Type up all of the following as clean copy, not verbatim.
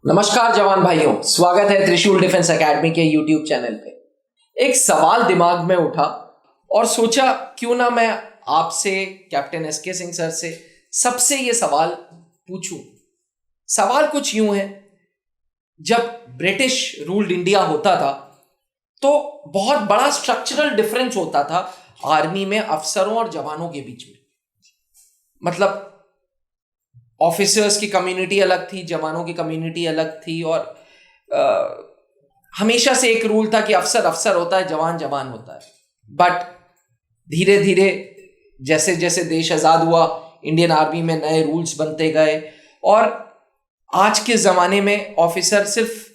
नमस्कार जवान भाइयों, स्वागत है त्रिशूल डिफेंस एकेडमी के यूट्यूब चैनल पे। एक सवाल दिमाग में उठा और सोचा क्यों ना मैं आपसे, कैप्टन एसके सिंह सर से सबसे ये सवाल पूछूं। सवाल कुछ यूं है, जब ब्रिटिश रूल्ड इंडिया होता था तो बहुत बड़ा स्ट्रक्चरल डिफरेंस होता था आर्मी में अफसरों और जवानों के बीच में। मतलब ऑफिसर्स की कम्युनिटी अलग थी, जवानों की कम्युनिटी अलग थी और हमेशा से एक रूल था कि अफसर अफसर होता है, जवान जवान होता है। बट धीरे धीरे जैसे जैसे देश आज़ाद हुआ, इंडियन आर्मी में नए रूल्स बनते गए और आज के ज़माने में ऑफिसर सिर्फ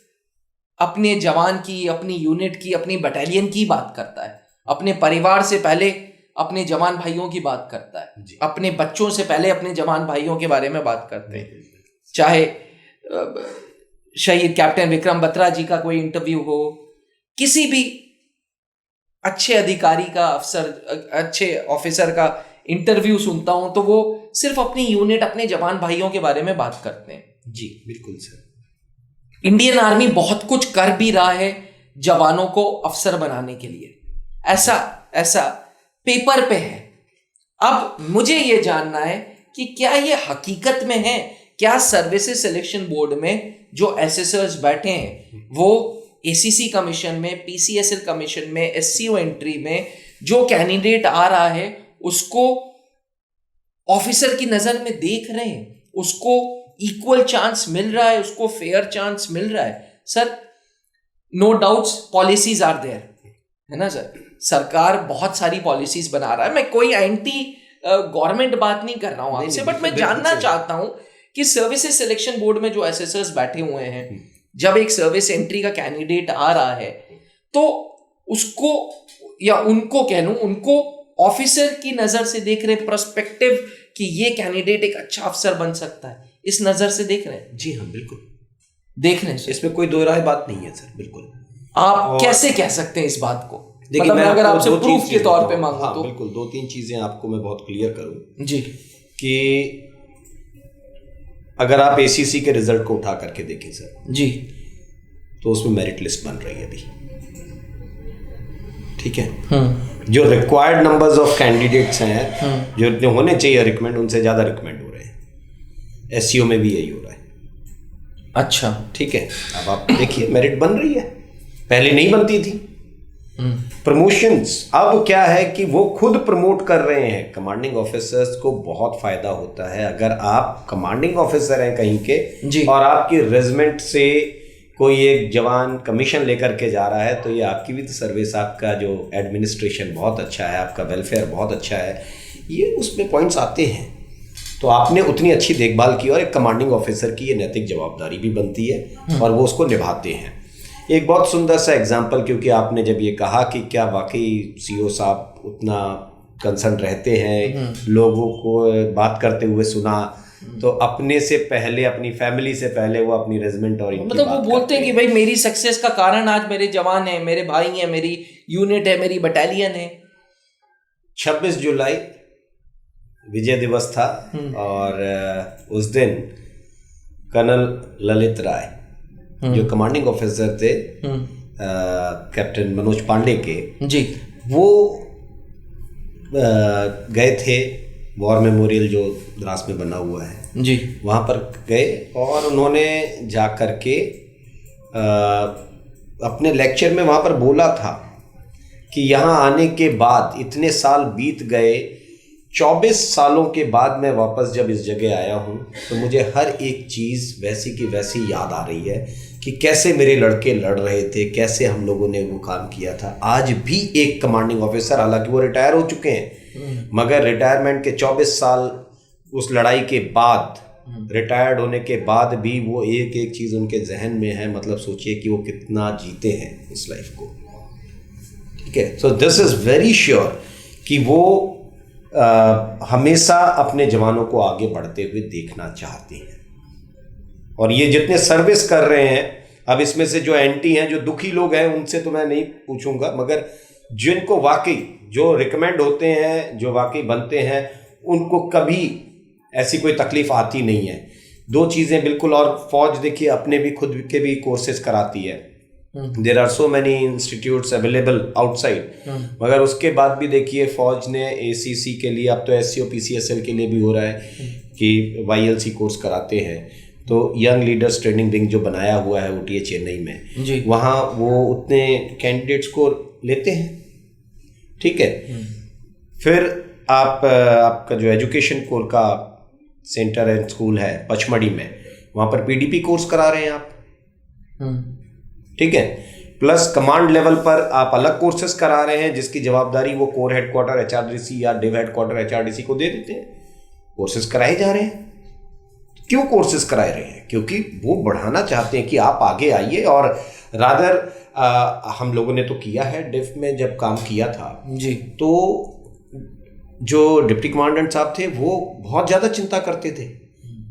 अपने जवान की, अपनी यूनिट की, अपनी बटालियन की बात करता है। अपने परिवार से पहले अपने जवान भाइयों की बात करता है, अपने बच्चों से पहले अपने जवान भाइयों के बारे में बात करते हैं। चाहे शहीद कैप्टन विक्रम बत्रा जी का कोई इंटरव्यू हो, किसी भी अच्छे अधिकारी का, अच्छे ऑफिसर का इंटरव्यू सुनता हूं तो वो सिर्फ अपनी यूनिट, अपने जवान भाइयों के बारे में बात करते हैं। जी बिल्कुल सर। इंडियन आर्मी बहुत कुछ कर भी रहा है जवानों को अफसर बनाने के लिए, ऐसा पेपर पे है। अब मुझे यह जानना है कि क्या ये हकीकत में है? क्या सर्विसेज सिलेक्शन बोर्ड में जो एसेसर्स बैठे हैं वो एसीसी कमीशन में, पीसीएसएल कमीशन में, एससीओ एंट्री में जो कैंडिडेट आ रहा है उसको ऑफिसर की नजर में देख रहे हैं, उसको इक्वल चांस मिल रहा है, उसको फेयर चांस मिल रहा है? Sir, no doubts policies are there, है ना सर? सरकार बहुत सारी पॉलिसीज बना रहा है। मैं कोई एंटी गवर्नमेंट बात नहीं कर रहा हूं आपसे, बट मैं जानना चाहता हूं कि सर्विसेज सिलेक्शन बोर्ड में जो एसेसर्स बैठे हुए हैं, जब एक सर्विस एंट्री का कैंडिडेट आ रहा है तो उसको, या उनको कह लूं, उनको ऑफिसर की नजर से देख रहे, पर्सपेक्टिव कि ये कैंडिडेट एक अच्छा अफसर बन सकता है, इस नजर से देख रहे हैं? जी हाँ, बिल्कुल देख रहे हैं। इसमें कोई दो राय बात नहीं है सर, बिल्कुल। आप कैसे कह सकते हैं इस बात को? देखिए, मतलब मैं अगर आपसे प्रूफ के तौर पे मांगूं हाँ, तो बिल्कुल दो तीन चीजें आपको मैं बहुत क्लियर करूं जी। कि अगर आप एसीसी के रिजल्ट को उठा करके देखें सर जी, तो उसमें मेरिट लिस्ट बन रही है अभी, ठीक है। जो रिक्वायर्ड नंबर्स ऑफ कैंडिडेट्स हैं, जो इतने होने चाहिए रिकमेंड, उनसे ज्यादा रिकमेंड हो रहे हैं। एससीओ में भी यही हो रहा है। अच्छा, ठीक है। अब आप देखिए, मेरिट बन रही है, पहले नहीं बनती थी। प्रमोशंस अब क्या है कि वो खुद प्रमोट कर रहे हैं। कमांडिंग ऑफिसर्स को बहुत फायदा होता है अगर आप कमांडिंग ऑफिसर हैं कहीं के जी, और आपकी रेजिमेंट से कोई एक जवान कमीशन लेकर के जा रहा है, तो ये आपकी भी तो सर्विस, आपका जो एडमिनिस्ट्रेशन बहुत अच्छा है, आपका वेलफेयर बहुत अच्छा है, ये उसमें पॉइंट्स आते हैं। तो आपने उतनी अच्छी देखभाल की और एक कमांडिंग ऑफिसर की ये नैतिक जवाबदारी भी बनती है और वो उसको निभाते हैं। एक बहुत सुंदर सा एग्जाम्पल, क्योंकि आपने जब ये कहा कि क्या वाकई सीओ साहब उतना कंसर्न रहते हैं, लोगों को बात करते हुए सुना, तो अपने से पहले, अपनी फैमिली से पहले वो अपनी रेजिमेंट और मतलब वो बोलते हैं कि भाई मेरी सक्सेस का कारण आज मेरे जवान हैं, मेरे भाई हैं, मेरी यूनिट है, मेरी बटालियन है। 26 जुलाई विजय दिवस था और उस दिन कर्नल ललित राय जो कमांडिंग ऑफिसर थे कैप्टन मनोज पांडे के जी, वो गए थे वॉर मेमोरियल जो द्रास में बना हुआ है जी, वहाँ पर गए और उन्होंने जा कर के अपने लेक्चर में वहाँ पर बोला था कि यहाँ आने के बाद इतने साल बीत गए, 24 सालों के बाद मैं वापस जब इस जगह आया हूँ तो मुझे हर एक चीज़ वैसी की वैसी याद आ रही है कि कैसे मेरे लड़के लड़ रहे थे, कैसे हम लोगों ने वो काम किया था। आज भी एक कमांडिंग ऑफिसर, हालांकि वो रिटायर हो चुके हैं, मगर रिटायरमेंट के 24 साल उस लड़ाई के बाद, रिटायर्ड होने के बाद भी वो एक एक चीज़ उनके जहन में है। मतलब सोचिए कि वो कितना जीते हैं उस लाइफ को, ठीक है। So this is very sure कि वो हमेशा अपने जवानों को आगे बढ़ते हुए देखना चाहते हैं। और ये जितने सर्विस कर रहे हैं, अब इसमें से जो एंटी हैं, जो दुखी लोग हैं, उनसे तो मैं नहीं पूछूंगा, मगर जिनको वाकई, जो रिकमेंड होते हैं, जो वाकई बनते हैं, उनको कभी ऐसी कोई तकलीफ आती नहीं है। दो चीज़ें बिल्कुल। और फौज देखिए अपने भी खुद के भी कोर्सेज कराती है, there are so many institutes available outside, मगर उसके बाद भी देखिए फौज ने ACC के लिए, अब तो SCO PCSL के लिए भी हो रहा है कि YLC कोर्स कराते हैं। तो यंग लीडर्स ट्रेनिंग विंग जो बनाया हुआ है OTA चेन्नई में, वहाँ वो उतने कैंडिडेट्स को लेते हैं, ठीक है। फिर आपका जो एजुकेशन कोर का सेंटर एंड स्कूल है पचमढ़ी में, वहाँ पर PDP कोर्स करा रहे हैं आप, ठीक है। प्लस कमांड लेवल पर आप अलग कोर्सेज करा रहे हैं जिसकी जवाबदारी वो कोर हेडक्वार्टर HRDC या डिव हेडक्वार्टर HRDC को दे देते हैं। कोर्सेज कराए जा रहे हैं। क्यों कोर्सेज कराए रहे हैं? क्योंकि वो बढ़ाना चाहते हैं कि आप आगे आइए। और रादर हम लोगों ने तो किया है, डिफ में जब काम किया था जी, तो जो डिप्टी कमांडेंट साहब थे वो बहुत ज़्यादा चिंता करते थे,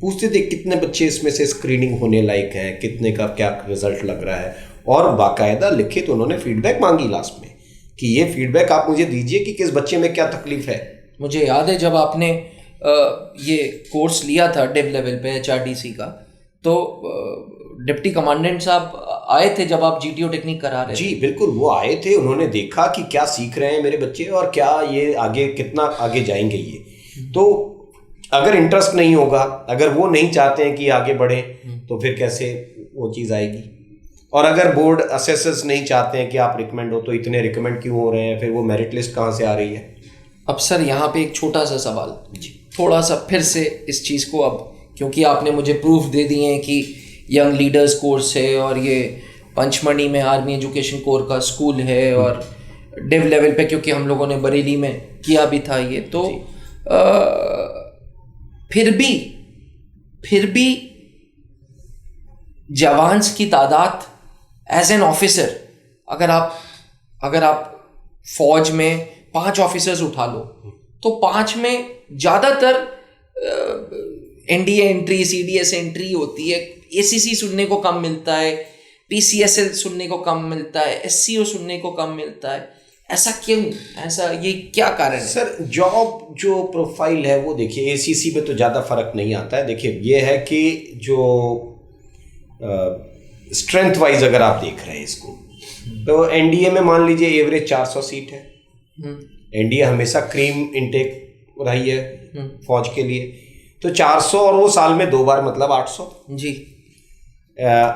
पूछते थे कितने बच्चे इसमें से स्क्रीनिंग होने लायक है, कितने का क्या रिजल्ट लग रहा है, और बाकायदा लिखित उन्होंने फीडबैक मांगी लास्ट में कि ये फीडबैक आप मुझे दीजिए कि किस बच्चे में क्या तकलीफ है। मुझे याद है जब आपने ये कोर्स लिया था डिव लेवल पे HRDC का, तो डिप्टी कमांडेंट साहब आए थे जब आप GTO टेक्निक करा रहे थे। जी बिल्कुल, वो आए थे, उन्होंने देखा कि क्या सीख रहे हैं मेरे बच्चे और क्या ये आगे कितना आगे जाएंगे ये। तो अगर इंटरेस्ट नहीं होगा, अगर वो नहीं चाहते हैं कि आगे बढ़े, तो फिर कैसे वो चीज़ आएगी। और अगर बोर्ड असेसर्स नहीं चाहते हैं कि आप रिकमेंड हो, तो इतने रिकमेंड क्यों हो रहे हैं, फिर वो मेरिट लिस्ट कहाँ से आ रही है। अब सर यहाँ पे एक छोटा सा सवाल जी, थोड़ा सा फिर से इस चीज़ को, अब क्योंकि आपने मुझे प्रूफ दे दिए हैं कि यंग लीडर्स कोर्स है और ये पंचमढ़ी में आर्मी एजुकेशन कोर का स्कूल है, और डिव लेवल पे क्योंकि हम लोगों ने बरेली में किया भी था ये, तो फिर भी जवान्स की तादाद एज एन ऑफिसर, अगर आप फौज में 5 ऑफिसर्स उठा लो, तो 5 में ज़्यादातर NDA एंट्री, CDS एंट्री होती है, ACC सुनने को कम मिलता है, PCSL सुनने को कम मिलता है, SCO सुनने को कम मिलता है। ऐसा क्यों? ऐसा ये क्या कारण है? सर जॉब जो प्रोफाइल है वो देखिए, ACC में तो ज़्यादा फर्क नहीं आता है। देखिए ये है कि जो स्ट्रेंथ वाइज अगर आप देख रहे हैं इसको, तो NDA में मान लीजिए एवरेज 400 सीट है। NDA हमेशा क्रीम इनटेक रही है फौज के लिए, तो 400 और वो साल में 2 बार मतलब 800 जी।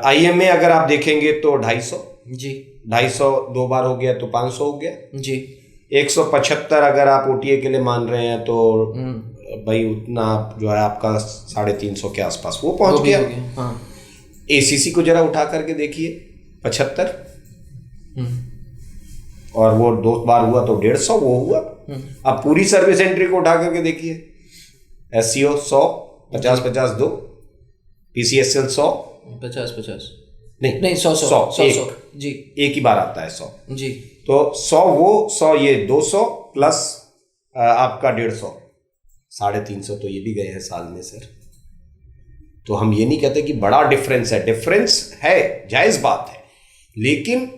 IMA अगर आप देखेंगे तो 250 जी, 250 2 बार हो गया तो 500 हो गया जी। 175 अगर आप OTA के लिए मान रहे हैं तो भाई उतना जो है आपका 350 के आसपास वो पहुंच गया। हाँ। ACC को जरा उठा करके देखिए 75, और वो 2 बार हुआ तो 150 वो हुआ। अब पूरी सर्विस एंट्री को उठा करके देखिए, SCO 100 50-50 2, PCSL 100 50-50 नहीं 100 जी, एक ही बार आता है 100 जी। तो 100 वो 100 ये 200 प्लस आपका 150, 350 तो ये भी गए हैं साल में सर। तो हम ये नहीं कहते कि बड़ा डिफरेंस है, जायज़ बात है, लेकिन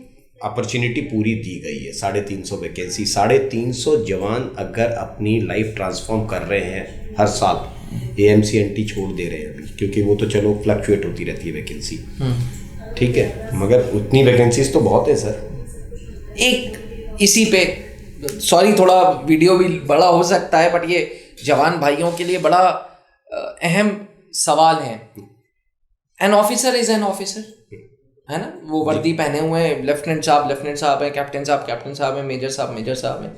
अपॉर्चुनिटी पूरी दी गई है। 350 वैकेंसी, 350 जवान अगर अपनी लाइफ ट्रांसफॉर्म कर रहे हैं हर साल, AMC-NT छोड़ दे रहे हैं अभी, क्योंकि वो तो चलो फ्लक्चुएट होती रहती है वैकेंसी, ठीक है, मगर उतनी वैकेंसीज तो बहुत है सर। एक इसी पे, सॉरी थोड़ा वीडियो भी बड़ा हो सकता है, बट ये जवान भाइयों के लिए बड़ा अहम सवाल है। An officer is an officer, है ना, वो वर्दी पहने हुए हैं, लेफ्टिनेंट साहब है, कैप्टन साहब है, मेजर साहब है।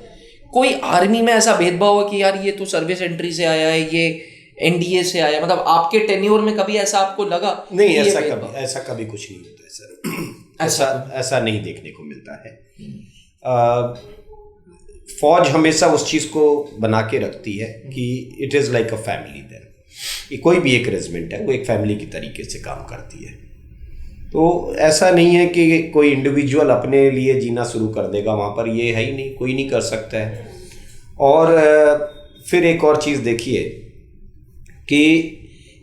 कोई आर्मी में ऐसा भेदभाव है कि यार ये तो सर्विस एंट्री से आया है, ये NDA से आया, मतलब आपके टेन्योर में कभी ऐसा आपको लगा? नहीं, ऐसा कभी कुछ नहीं होता है सर। ऐसा नहीं देखने को मिलता है। फौज हमेशा उस चीज़ को बना के रखती है कि it is like a family. Then कोई भी एक रेजिमेंट है वो एक फैमिली की तरीके से काम करती है। तो ऐसा नहीं है कि कोई इंडिविजुअल अपने लिए जीना शुरू कर देगा वहाँ पर, ये है ही नहीं, कोई नहीं कर सकता है। और फिर एक और चीज़ देखिए कि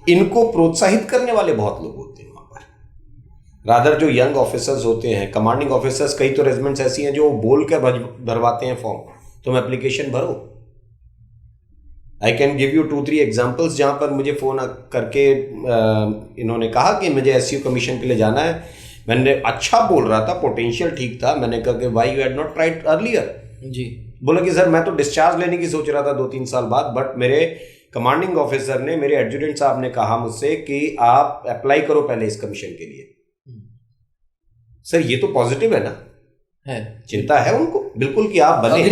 इनको प्रोत्साहित करने वाले बहुत लोग होते हैं वहाँ पर। रादर जो यंग ऑफिसर्स होते हैं, कमांडिंग ऑफिसर्स, कई तो रेजिमेंट्स ऐसी हैं जो बोल के भरवाते हैं फॉर्म, तुम एप्लीकेशन भरो, I can give you 2-3 examples जहाँ पर मुझे फ़ोन करके इन्होंने कहा कि मुझे एसईओ कमीशन के लिए जाना है। मैंने अच्छा बोल रहा था, पोटेंशियल ठीक था, मैंने कहा कि why you had not tried earlier. जी। बोला कि सर मैं तो डिस्चार्ज लेने की सोच रहा था 2-3 साल बाद, बट मेरे कमांडिंग ऑफिसर ने, मेरे एडजुटेंट साहब ने कहा मुझसे कि आप अप्लाई करो पहले इस कमीशन के लिए। सर ये तो पॉजिटिव है ना, है चिंता है उनको बिल्कुल कि आप बने।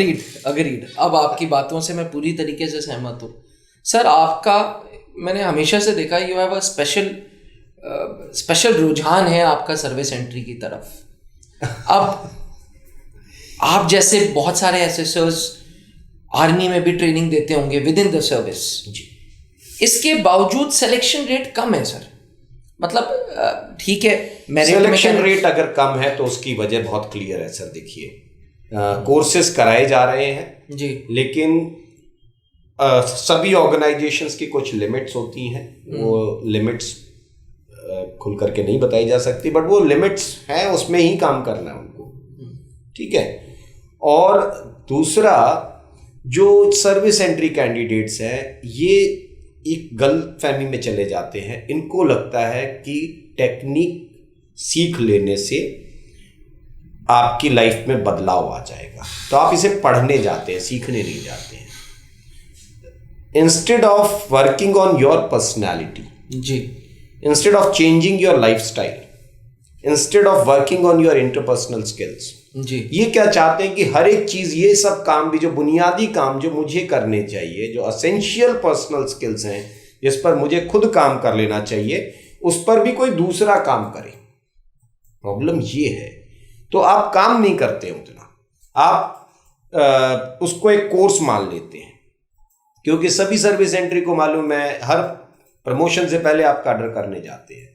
अग्रीड। अब आपकी बातों से मैं पूरी तरीके से सहमत हूँ सर। आपका मैंने हमेशा से देखा, यू हैव अ स्पेशल रुझान है आपका सर्विस एंट्री की तरफ। अब आप जैसे बहुत सारे एसेसर्स आर्मी में भी ट्रेनिंग देते होंगे विद इन द सर्विस, इसके बावजूद सिलेक्शन रेट कम है सर। मतलब ठीक है, सिलेक्शन रेट अगर कम है तो उसकी वजह बहुत क्लियर है सर। देखिए कोर्सेज कराए जा रहे हैं जी, लेकिन सभी ऑर्गेनाइजेशंस की कुछ लिमिट्स होती हैं। वो लिमिट्स खुल करके नहीं बताई जा सकती, बट वो लिमिट्स हैं, उसमें ही काम करना है उनको, ठीक है। और दूसरा, जो सर्विस एंट्री कैंडिडेट्स हैं ये एक गलत फहमी में चले जाते हैं। इनको लगता है कि टेक्निक सीख लेने से आपकी लाइफ में बदलाव आ जाएगा, तो आप इसे पढ़ने जाते हैं, सीखने नहीं जाते हैं। Instead of working on your personality जी, instead of changing your lifestyle, instead of working on your interpersonal skills जी, ये क्या चाहते हैं कि हर एक चीज, ये सब काम भी, जो बुनियादी काम जो मुझे करने चाहिए, जो असेंशियल पर्सनल स्किल्स हैं जिस पर मुझे खुद काम कर लेना चाहिए, उस पर भी कोई दूसरा काम करे। प्रॉब्लम ये है, तो आप काम नहीं करते उतना, आप उसको एक कोर्स मान लेते हैं। क्योंकि सभी सर्विस एंट्री को मालूम है, हर प्रमोशन से पहले आप कैडर करने जाते हैं,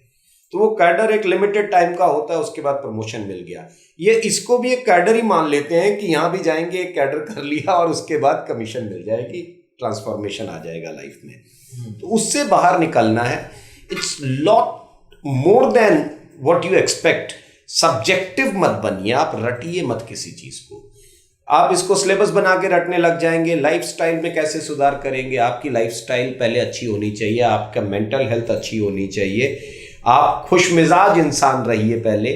तो वो कैडर एक लिमिटेड टाइम का होता है, उसके बाद प्रमोशन मिल गया। ये इसको भी एक कैडर ही मान लेते हैं कि यहाँ भी जाएंगे, एक कैडर कर लिया और उसके बाद कमीशन मिल जाएगी, ट्रांसफॉर्मेशन आ जाएगा लाइफ में। तो उससे बाहर निकलना है। It's lot more than what you expect. Subjective मत बनिए, आप रटिए मत किसी चीज को। आप इसको सिलेबस बना के रटने लग जाएंगे। लाइफस्टाइल में कैसे सुधार करेंगे? आपकी लाइफस्टाइल पहले अच्छी होनी चाहिए, आपका मेंटल हेल्थ अच्छी होनी चाहिए, आप खुश मिजाज इंसान रहिए पहले।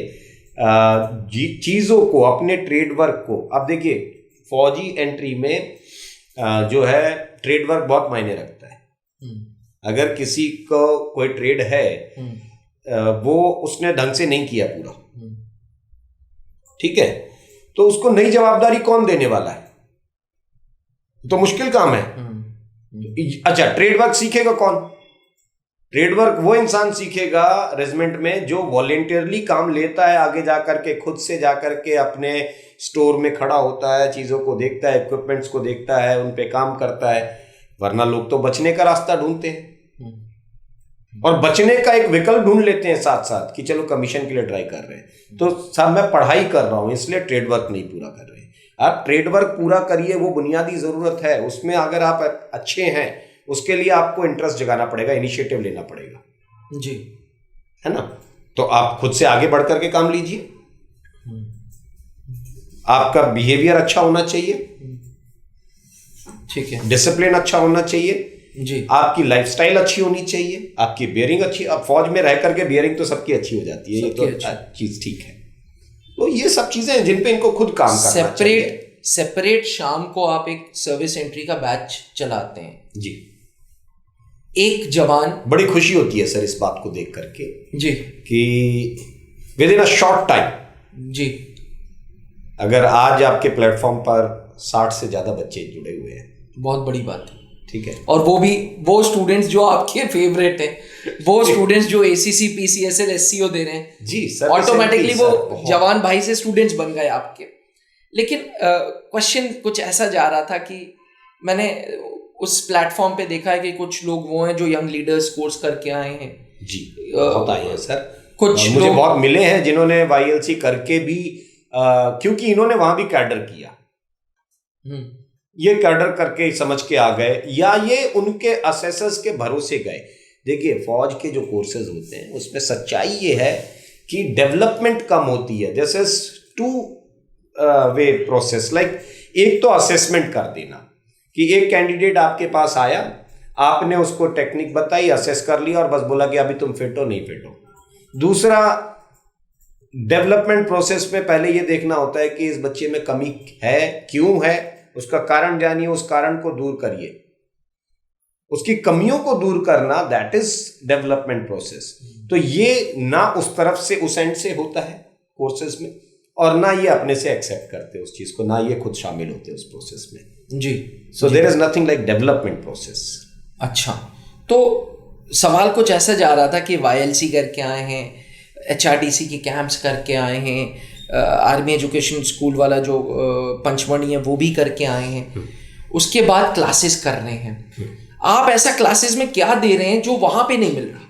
चीज़ों को, अपने ट्रेड वर्क को, अब देखिए फौजी एंट्री में जो है ट्रेड वर्क बहुत मायने रखता है। अगर किसी को कोई ट्रेड है, वो उसने ढंग से नहीं किया पूरा, ठीक है, तो उसको नई जवाबदारी कौन देने वाला है? तो मुश्किल काम है। अच्छा, ट्रेड वर्क सीखेगा कौन? ट्रेड वर्क वो इंसान सीखेगा रेजिमेंट में जो वॉलेंटियरली काम लेता है, आगे जाकर के खुद से जाकर के अपने स्टोर में खड़ा होता है, चीज़ों को देखता है, इक्विपमेंट्स को देखता है, उन पे काम करता है। वरना लोग तो बचने का रास्ता ढूंढते हैं और बचने का एक विकल्प ढूंढ लेते हैं साथ साथ कि चलो कमीशन के लिए ट्राई कर रहे हैं, तो साहब मैं पढ़ाई कर रहा हूं इसलिए ट्रेड वर्क नहीं पूरा कर रहे हैं। आप ट्रेड वर्क पूरा करिए, वो बुनियादी ज़रूरत है, उसमें अगर आप अच्छे हैं उसके लिए आपको इंटरेस्ट जगाना पड़ेगा, इनिशिएटिव लेना पड़ेगा जी, है ना। तो आप खुद से आगे बढ़ करके काम लीजिए। आपका बिहेवियर अच्छा होना चाहिए, ठीक है, डिसिप्लिन अच्छा होना चाहिए जी, आपकी लाइफस्टाइल अच्छी होनी चाहिए, आपकी बियरिंग अच्छी। अब फौज में रह करके बियरिंग तो सबकी अच्छी हो जाती है, ये तो चीज ठीक है। तो ये सब चीजें हैं जिन पे इनको खुद काम करना चाहिए। सेपरेट शाम को आप एक सर्विस एंट्री का बैच चलाते हैं जी, एक जवान, बड़ी खुशी होती है सर इस बात को देख करके जी कि within a short time जी, अगर आज आपके प्लेटफॉर्म पर 60 से ज्यादा बच्चे जुड़े हुए हैं, बहुत बड़ी बात है, ठीक है। और वो भी वो स्टूडेंट्स जो आपके फेवरेट हैं, वो स्टूडेंट्स जो ACC PCSL SCO दे रहे हैं जी, ऑटोमेटिकली वो जवान भाई से स्टूडेंट्स बन गए आपके। लेकिन क्वेश्चन कुछ ऐसा जा रहा था कि मैंने उस प्लेटफॉर्म पे देखा है कि कुछ लोग वो हैं जो यंग लीडर्स कोर्स करके आए हैं जी, बहुत आए हैं सर, कुछ मुझे बहुत मिले हैं जिन्होंने YLC करके भी क्योंकि इन्होंने वहां भी कैडर किया, ये कैडर करके समझ के आ गए, या ये उनके असेसर्स के भरोसे गए। देखिए फौज के जो कोर्सेज होते हैं उसमें सच्चाई ये है कि डेवलपमेंट कम होती है। This is two way process, like एक तो असेसमेंट कर देना कि एक कैंडिडेट आपके पास आया, आपने उसको टेक्निक बताई, असेस कर लिया और बस बोला कि अभी तुम फिट हो, नहीं फिट हो। दूसरा, डेवलपमेंट प्रोसेस में पहले ये देखना होता है कि इस बच्चे में कमी है, क्यों है, उसका कारण जानिए, उस कारण को दूर करिए, उसकी कमियों को दूर करना, दैट इज डेवलपमेंट प्रोसेस। तो ये ना उस तरफ से, उस एंड से होता है कोर्सेज में, और ना ये अपने से एक्सेप्ट करते उस चीज को, ना ये खुद शामिल होते उस प्रोसेस में जी। So there is nothing like development process. अच्छा, तो सवाल कुछ ऐसा जा रहा था कि YLC करके आए हैं, HRDC के कैंप्स करके आए हैं, आर्मी एजुकेशन स्कूल वाला जो पंचमढ़ी है वो भी करके आए हैं, उसके बाद क्लासेस कर रहे हैं। आप ऐसा क्लासेस में क्या दे रहे हैं जो वहां पे नहीं मिल रहा?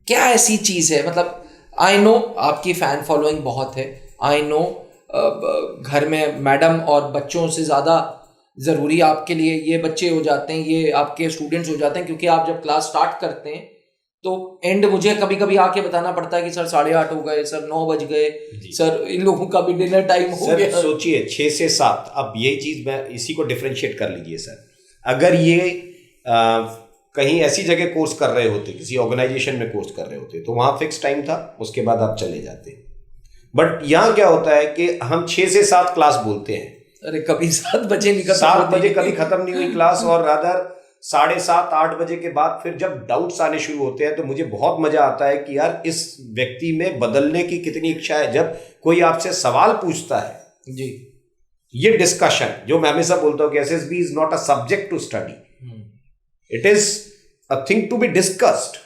क्या ऐसी चीज है? मतलब आई नो आपकी फैन फॉलोइंग बहुत है, आई नो घर में मैडम और बच्चों से ज़्यादा ज़रूरी आपके लिए ये बच्चे हो जाते हैं, ये आपके स्टूडेंट्स हो जाते हैं, क्योंकि आप जब क्लास स्टार्ट करते हैं तो एंड मुझे कभी कभी आके बताना पड़ता है कि सर 8:30 हो गए, सर 9 बज गए, सर इन लोगों का भी डिनर टाइम हो गया। सोचिए 6 से 7, अब यही चीज़ मैं इसी को डिफ्रेंशिएट कर लीजिए सर। अगर ये कहीं ऐसी जगह कोर्स कर रहे होते, किसी ऑर्गेनाइजेशन में कोर्स कर रहे होते, तो वहाँ फिक्स टाइम था, उसके बाद आप चले जाते। बट यहाँ क्या होता है कि हम 6 से 7 क्लास बोलते हैं, अरे कभी 7 बजे नहीं, 7 बजे कभी खत्म नहीं हुई क्लास, और रादर 7:30 8 बजे के बाद फिर जब डाउट्स आने शुरू होते हैं तो मुझे बहुत मजा आता है कि यार इस व्यक्ति में बदलने की कितनी इच्छा है। जब कोई आपसे सवाल पूछता है जी, ये डिस्कशन, जो मैं हमेशा बोलता हूँ कि SSB is not a subject to study, it is a thing to be discussed.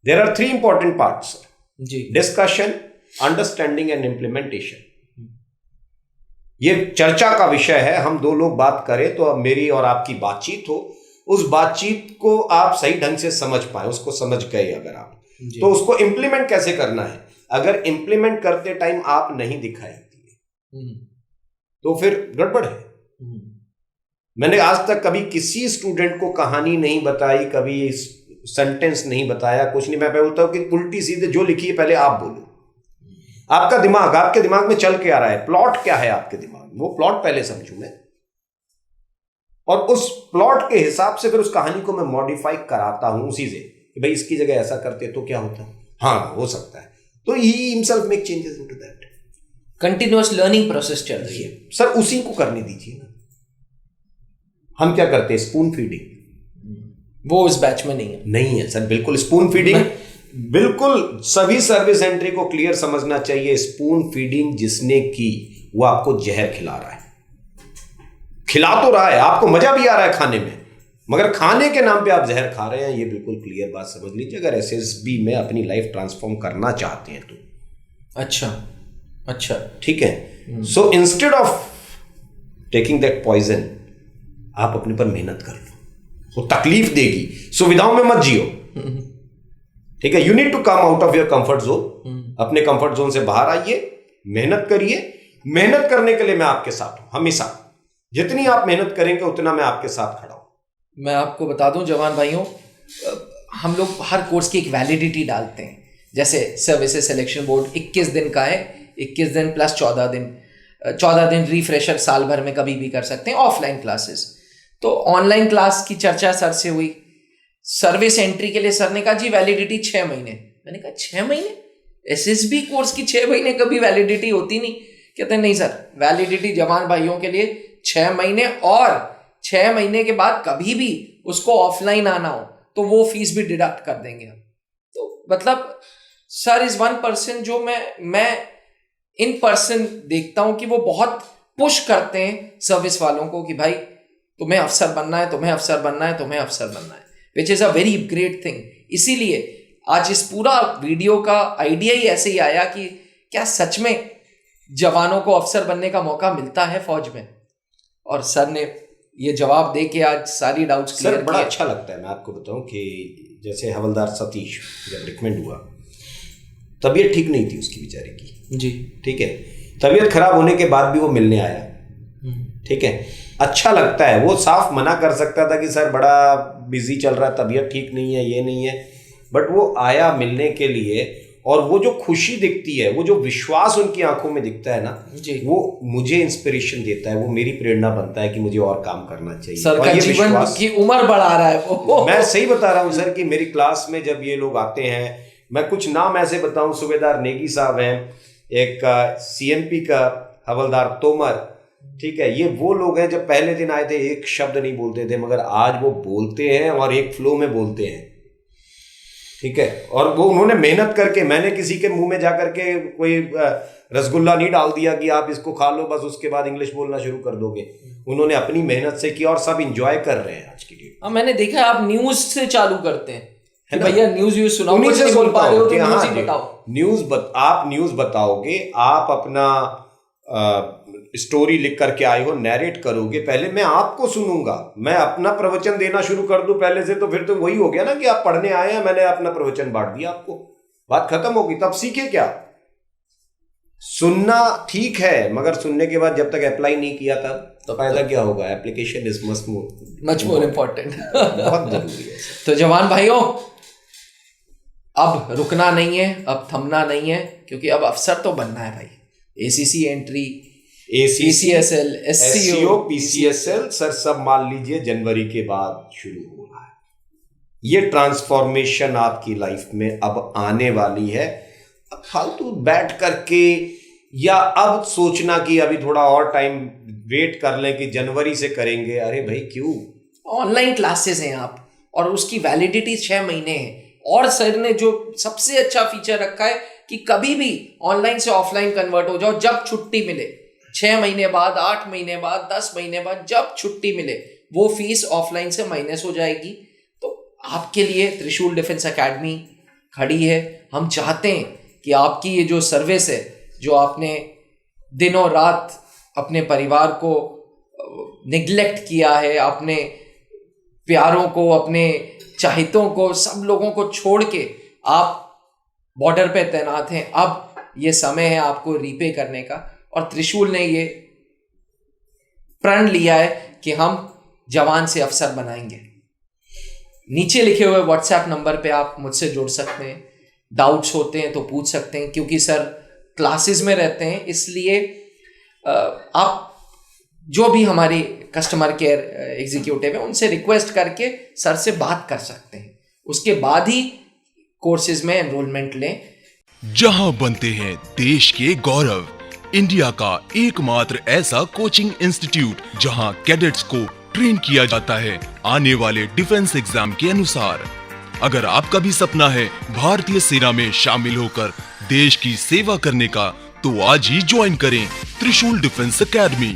There are 3 important parts ji, discussion, understanding and implementation. ये चर्चा का विषय है, हम 2 लोग बात करें तो अब मेरी और आपकी बातचीत हो, उस बातचीत को आप सही ढंग से समझ पाए, उसको समझ गए अगर आप, तो उसको इंप्लीमेंट कैसे करना है। अगर इंप्लीमेंट करते टाइम आप नहीं दिखाई दिए तो फिर गड़बड़ है। मैंने आज तक कभी किसी स्टूडेंट को कहानी नहीं बताई, कभी सेंटेंस नहीं बताया, कुछ नहीं। मैं बोलता हूं कि उल्टी सीधे जो लिखी है पहले आप बोलो। आपका दिमाग, आपके दिमाग में चल के आ रहा है, प्लॉट क्या है आपके दिमाग में, वो प्लॉट पहले समझूं मैं, और उस प्लॉट के हिसाब से फिर उस कहानी को मैं मॉडिफाई कराता हूं उसी से, कि भाई इसकी जगह ऐसा करते तो क्या होता, हाँ हो सकता है, तो he himself make changes into that. Continuous learning process चल रही है सर, उसी को करने दीजिए ना। हम क्या करते हैं, स्पून फीडिंग, वो इस बैच में नहीं है सर, बिल्कुल स्पून फीडिंग। बिल्कुल सभी सर्विस एंट्री को क्लियर समझना चाहिए। स्पून फीडिंग जिसने की वो आपको जहर खिला रहा है, खिला तो रहा है, आपको मजा भी आ रहा है खाने में, मगर खाने के नाम पे आप जहर खा रहे हैं। ये बिल्कुल क्लियर बात समझ लीजिए, अगर SSB में अपनी लाइफ ट्रांसफॉर्म करना चाहते हैं तो। अच्छा, ठीक है। So instead of taking that poison, आप अपने पर मेहनत कर लो, वो तकलीफ देगी, सुविधाओं में मत जियो, ठीक है। You need to come out of your comfort zone, अपने कंफर्ट जोन से बाहर आइए, मेहनत करिए। मेहनत करने के लिए मैं आपके साथ हूं हमेशा, जितनी आप मेहनत करेंगे उतना मैं आपके साथ खड़ा हूं। मैं आपको बता दूं जवान भाइयों, हम लोग हर कोर्स की एक वैलिडिटी डालते हैं। जैसे सर्विसेज सिलेक्शन बोर्ड 21 दिन का है, 21 दिन प्लस 14 दिन रिफ्रेशर साल भर में कभी भी कर सकते हैं, ऑफलाइन क्लासेस। तो ऑनलाइन क्लास की चर्चा सर से हुई, सर्विस एंट्री के लिए सर ने कहा जी वैलिडिटी 6 महीने। मैंने कहा 6 महीने, SSB कोर्स की 6 महीने कभी वैलिडिटी होती नहीं। कहते नहीं सर, वैलिडिटी जवान भाइयों के लिए 6 महीने, और 6 महीने के बाद कभी भी उसको ऑफलाइन आना हो तो वो फीस भी डिडक्ट कर देंगे हम। तो मतलब सर इज 1% जो मैं इन पर्सन देखता हूं कि वो बहुत पुश करते हैं सर्विस वालों को कि भाई तुम्हें अफसर बनना है, तुम्हें अफसर बनना है, तुम्हें अफसर बनना है, which is a very great thing. इसीलिए आज इस पूरा वीडियो का आइडिया ही ऐसे ही आया कि क्या सच में जवानों को अफसर बनने का मौका मिलता है फौज में, और सर ने ये जवाब दे के आज सारी डाउट्स क्लियर किए। बड़ा अच्छा लगता है। मैं आपको बताऊं कि जैसे हवलदार सतीश जब रिकमेंड हुआ, तबीयत ठीक नहीं थी उसकी बेचारे की जी, ठीक है, तबीयत खराब होने के बाद भी वो मिलने आया, ठीक है। अच्छा लगता है, वो साफ मना कर सकता था कि सर बड़ा बिजी चल रहा है, तबीयत ठीक नहीं है, ये नहीं है, बट वो आया मिलने के लिए, और वो जो खुशी दिखती है, वो जो विश्वास उनकी आंखों में दिखता है ना जी, वो मुझे इंस्पिरेशन देता है, वो मेरी प्रेरणा बनता है कि मुझे और काम करना चाहिए। सर और का ये जीवन विश्वास की उम्र बढ़ा रहा है वो। मैं सही बता रहा हूँ सर कि मेरी क्लास में जब ये लोग आते हैं, मैं कुछ नाम ऐसे बताऊं, सूबेदार नेगी साहब हैं, एक सीएमपी का हवलदार तोमर, ठीक है, ये वो लोग हैं जब पहले दिन आए थे एक शब्द नहीं बोलते थे, मगर आज वो बोलते हैं और एक फ्लो में बोलते हैं, ठीक है। और वो उन्होंने मेहनत करके, मैंने किसी के मुंह में जाकर के कोई रसगुल्ला नहीं डाल दिया कि आप इसको खा लो बस उसके बाद इंग्लिश बोलना शुरू कर दोगे। उन्होंने अपनी मेहनत से किया और सब इंजॉय कर रहे हैं आज की डेट। हाँ, मैंने देखा है आप न्यूज से चालू करते हैं कि ना? भैया न्यूज सुनाओ, उन्हीं से कुछ नहीं बोल पा रहे हो तो हाँ न्यूज ही जी, बताओ। आप न्यूज बताओगे, आप अपना स्टोरी लिख करके आए हो, नैरेट करोगे, पहले मैं आपको सुनूंगा, मैं अपना प्रवचन देना शुरू कर दूं पहले से, तो फिर तो वही हो गया ना कि आप पढ़ने आए हैं, मैंने अपना प्रवचन बांट दिया आपको, बात खत्म होगी। तब सीखे क्या? सुनना ठीक है, मगर सुनने के बाद जब तक अप्लाई नहीं किया था तो फायदा क्या होगा? Application is much more important. बहुत जरूरी है। तो जवान भाइयों, अब रुकना नहीं है, अब थमना नहीं है, क्योंकि अब अफसर तो बनना है भाई। ACC entry, PCSL, SCO, PCSL sir सब मान लीजिए जनवरी के बाद शुरू हो रहा है। ये ट्रांसफॉर्मेशन आपकी लाइफ में अब आने वाली है। अब फालतू बैठ करके या अब सोचना कि अभी थोड़ा और टाइम वेट कर लें कि जनवरी से करेंगे, अरे भाई क्यों? ऑनलाइन क्लासेस हैं आप, और उसकी वैलिडिटी 6 महीने है। और सर ने जो सबसे अच्छा फीचर रखा है कि कभी भी ऑनलाइन से ऑफलाइन कन्वर्ट हो जाओ जब छुट्टी मिले, 6 महीने बाद, 8 महीने बाद, 10 महीने बाद, जब छुट्टी मिले वो फीस ऑफलाइन से माइनस हो जाएगी। तो आपके लिए त्रिशूल डिफेंस एकेडमी खड़ी है। हम चाहते हैं कि आपकी ये जो सर्विस है, जो आपने दिनों रात अपने परिवार को निगलेक्ट किया है, अपने प्यारों को, अपने चाहतों को, सब लोगों को छोड़ के आप बॉर्डर पे तैनात हैं, अब ये समय है आपको रीपे करने का। और त्रिशूल ने ये प्रण लिया है कि हम जवान से अफसर बनाएंगे। नीचे लिखे हुए व्हाट्सएप नंबर पे आप मुझसे जुड़ सकते हैं, डाउट्स होते हैं तो पूछ सकते हैं, क्योंकि सर क्लासेस में रहते हैं, इसलिए आप जो भी हमारी कस्टमर केयर एग्जीक्यूटिव है उनसे रिक्वेस्ट करके सर से बात कर सकते हैं, उसके बाद ही कोर्सेज में एनरोलमेंट लें। जहां बनते हैं देश के गौरव, इंडिया का एकमात्र ऐसा कोचिंग इंस्टीट्यूट जहां कैडेट्स को ट्रेन किया जाता है आने वाले डिफेंस एग्जाम के अनुसार। अगर आपका भी सपना है भारतीय सेना में शामिल होकर देश की सेवा करने का, तो आज ही ज्वाइन करें त्रिशूल डिफेंस एकेडमी।